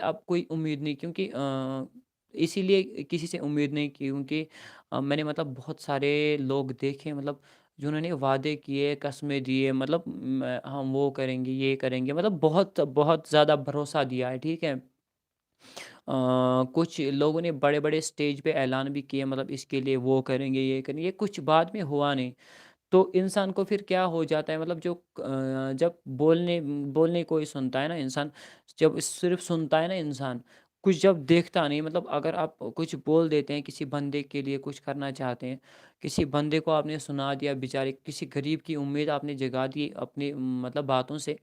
اب کوئی امید نہیں، کیونکہ اسی لیے کسی سے امید نہیں کی، کیونکہ میں نے مطلب بہت سارے لوگ دیکھے، مطلب جنہوں نے وعدے کیے، قسمیں دیے، مطلب ہم وہ کریں گے، یہ کریں گے، مطلب بہت بہت زیادہ بھروسہ دیا ہے، ٹھیک ہے۔ کچھ لوگوں نے بڑے بڑے اسٹیج پہ اعلان بھی کیے، مطلب اس کے لیے وہ کریں گے، یہ کریں گے، کچھ بعد میں ہوا نہیں۔ تو انسان کو پھر کیا ہو جاتا ہے، مطلب جو جب بولنے کوئی سنتا ہے نا انسان، جب صرف سنتا ہے نا انسان، کچھ جب دیکھتا نہیں، مطلب اگر آپ کچھ بول دیتے ہیں کسی بندے کے لیے، کچھ کرنا چاہتے ہیں، کسی بندے کو آپ نے سنا دیا، بیچارے کسی غریب کی امید آپ نے جگا دی اپنی مطلب باتوں سے،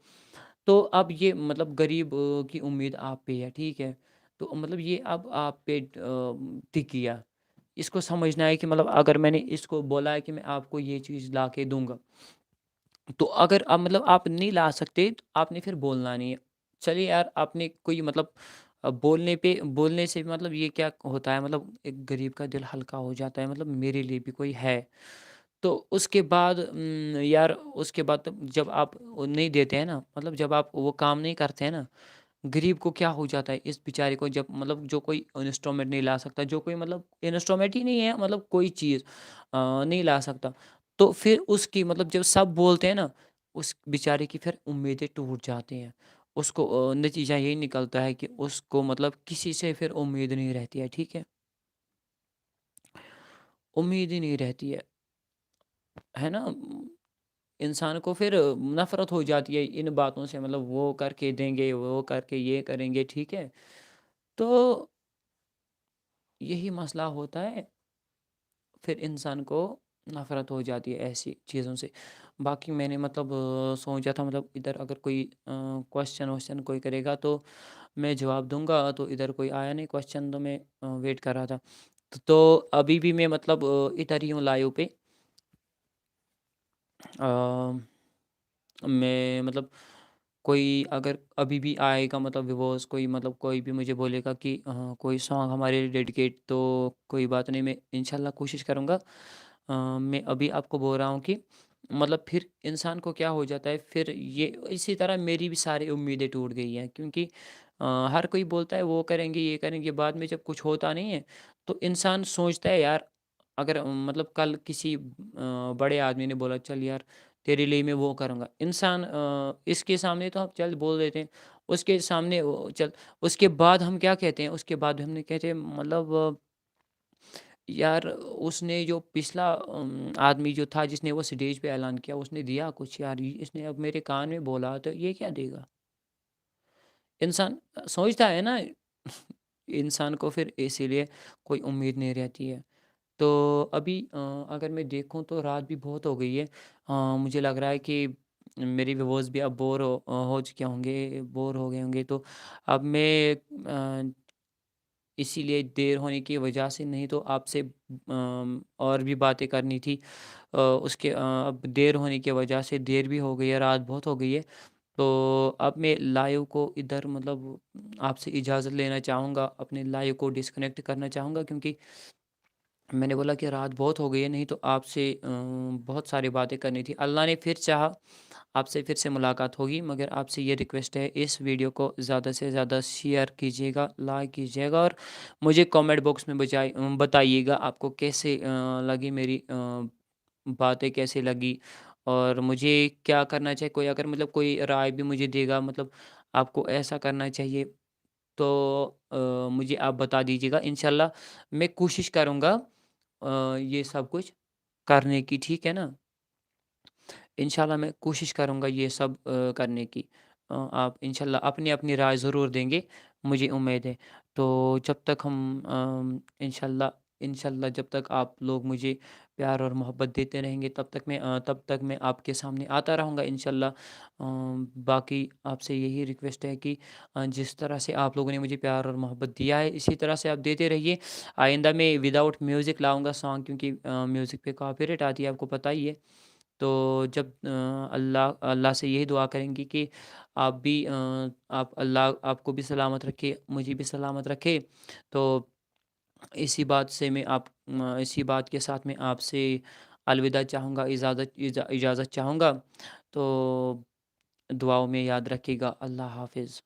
تو اب یہ مطلب غریب کی امید آپ پہ ہے، ٹھیک ہے۔ تو مطلب یہ اب آپ پہ ٹک گیا۔ اس کو سمجھنا ہے کہ مطلب اگر میں نے اس کو بولا ہے کہ میں آپ کو یہ چیز لا کے دوں گا، تو اگر آپ مطلب آپ نہیں لا سکتے تو آپ نے پھر بولنا نہیں ہے۔ چلیے یار، آپ نے کوئی مطلب بولنے سے مطلب یہ کیا ہوتا ہے، مطلب ایک غریب کا دل ہلکا ہو جاتا ہے، مطلب میرے لیے بھی کوئی ہے۔ تو اس کے بعد یار، اس کے بعد تو جب آپ وہ نہیں دیتے ہیں نا، مطلب جب آپ وہ کام نہیں کرتے ہیں نا، غریب کو کیا ہو جاتا ہے اس بیچارے کو، جب مطلب جو کوئی انسٹرومنٹ نہیں لا سکتا، جو کوئی مطلب انسٹرومنٹ ہی نہیں ہے، مطلب کوئی چیز نہیں لا سکتا، تو پھر اس کی مطلب جب سب بولتے ہیں نا، اس بیچارے کی پھر امیدیں ٹوٹ جاتی ہیں۔ اس کو نتیجہ یہی نکلتا ہے کہ اس کو مطلب کسی سے پھر امید نہیں رہتی ہے، ٹھیک ہے، امید ہی نہیں رہتی ہے نا۔ انسان کو پھر نفرت ہو جاتی ہے ان باتوں سے، مطلب وہ کر کے دیں گے، وہ کر کے یہ کریں گے، ٹھیک ہے۔ تو یہی مسئلہ ہوتا ہے، پھر انسان کو نفرت ہو جاتی ہے ایسی چیزوں سے۔ باقی میں نے مطلب سوچا تھا، مطلب ادھر اگر کوئی کوشچن وشچن کوئی کرے گا تو میں جواب دوں گا، تو ادھر کوئی آیا نہیں کوشچن، تو میں ویٹ کر رہا تھا۔ تو ابھی بھی میں مطلب ادھر ہی ہوں لائیو پہ۔ آ، میں مطلب کوئی اگر ابھی بھی آئے گا، مطلب ویورز کوئی، مطلب کوئی بھی مجھے بولے گا کہ کوئی سانگ ہمارے لیے ڈیڈیکیٹ، تو کوئی بات نہیں، میں انشاءاللہ کوشش کروں گا۔ میں ابھی آپ کو بول رہا ہوں کہ مطلب پھر انسان کو کیا ہو جاتا ہے، پھر یہ اسی طرح میری بھی ساری امیدیں ٹوٹ گئی ہیں، کیونکہ ہر کوئی بولتا ہے وہ کریں گے، یہ کریں گے، بعد میں جب کچھ ہوتا نہیں ہے تو انسان سوچتا ہے یار، اگر مطلب کل کسی بڑے آدمی نے بولا چل یار تیرے لیے میں وہ کروں گا، انسان اس کے سامنے تو ہم چل بول دیتے ہیں، اس کے سامنے چل، اس کے بعد ہم کیا کہتے ہیں، اس کے بعد ہم نے کہتے ہیں مطلب یار اس نے جو پچھلا آدمی جو تھا، جس نے وہ سٹیج پہ اعلان کیا، اس نے دیا کچھ یار، اس نے اب میرے کان میں بولا تو یہ کیا دے گا؟ انسان سوچتا ہے نا انسان کو پھر اسی لیے کوئی امید نہیں رہتی ہے۔ تو ابھی اگر میں دیکھوں تو رات بھی بہت ہو گئی ہے، مجھے لگ رہا ہے کہ میری ویورز بھی اب ہو چکے ہوں گے، بور ہو گئے ہوں گے، تو اب میں اسی لیے دیر ہونے کی وجہ سے، نہیں تو آپ سے اور بھی باتیں کرنی تھی، اس کے اب دیر ہونے کی وجہ سے دیر بھی ہو گئی ہے، رات بہت ہو گئی ہے، تو اب میں لائیو کو ادھر مطلب آپ سے اجازت لینا چاہوں گا، اپنے لائیو کو ڈسکنیکٹ کرنا چاہوں گا، کیونکہ میں نے بولا کہ رات بہت ہو گئی ہے، نہیں تو آپ سے بہت ساری باتیں کرنی تھی۔ اللہ نے پھر چاہا آپ سے پھر سے ملاقات ہوگی، مگر آپ سے یہ ریکویسٹ ہے، اس ویڈیو کو زیادہ سے زیادہ شیئر کیجیے گا، لائک کیجیے گا، اور مجھے کامنٹ باکس میں بتائیے گا آپ کو کیسے لگی میری باتیں، کیسے لگی، اور مجھے کیا کرنا چاہیے، کوئی اگر مطلب کوئی رائے بھی مجھے دے گا، مطلب آپ کو ایسا کرنا چاہیے، تو مجھے آپ بتا دیجیے گا، انشاءاللہ میں کوشش کروں گا یہ سب کچھ کرنے کی، ٹھیک ہے نا۔ انشاءاللہ میں کوشش کروں گا یہ سب کرنے کی۔ آپ انشاءاللہ اپنی اپنی رائے ضرور دیں گے، مجھے امید ہے۔ تو جب تک ہم انشاءاللہ انشاءاللہ جب تک آپ لوگ مجھے پیار اور محبت دیتے رہیں گے، تب تک میں آپ کے سامنے آتا رہوں گا انشاءاللہ۔ باقی آپ سے یہی ریکویسٹ ہے کہ جس طرح سے آپ لوگوں نے مجھے پیار اور محبت دیا ہے، اسی طرح سے آپ دیتے رہیے۔ آئندہ میں وداؤٹ میوزک لاؤں گا سانگ، کیونکہ میوزک پہ کاپی رائٹ آتی ہے، آپ کو پتہ ہی ہے۔ تو جب اللہ سے یہی دعا کریں گی کہ آپ بھی اللہ آپ کو بھی سلامت رکھے، مجھے بھی سلامت رکھے، تو اسی بات کے ساتھ میں آپ سے الوداع چاہوں گا، اجازت چاہوں گا، تو دعاؤں میں یاد رکھیے گا۔ اللہ حافظ۔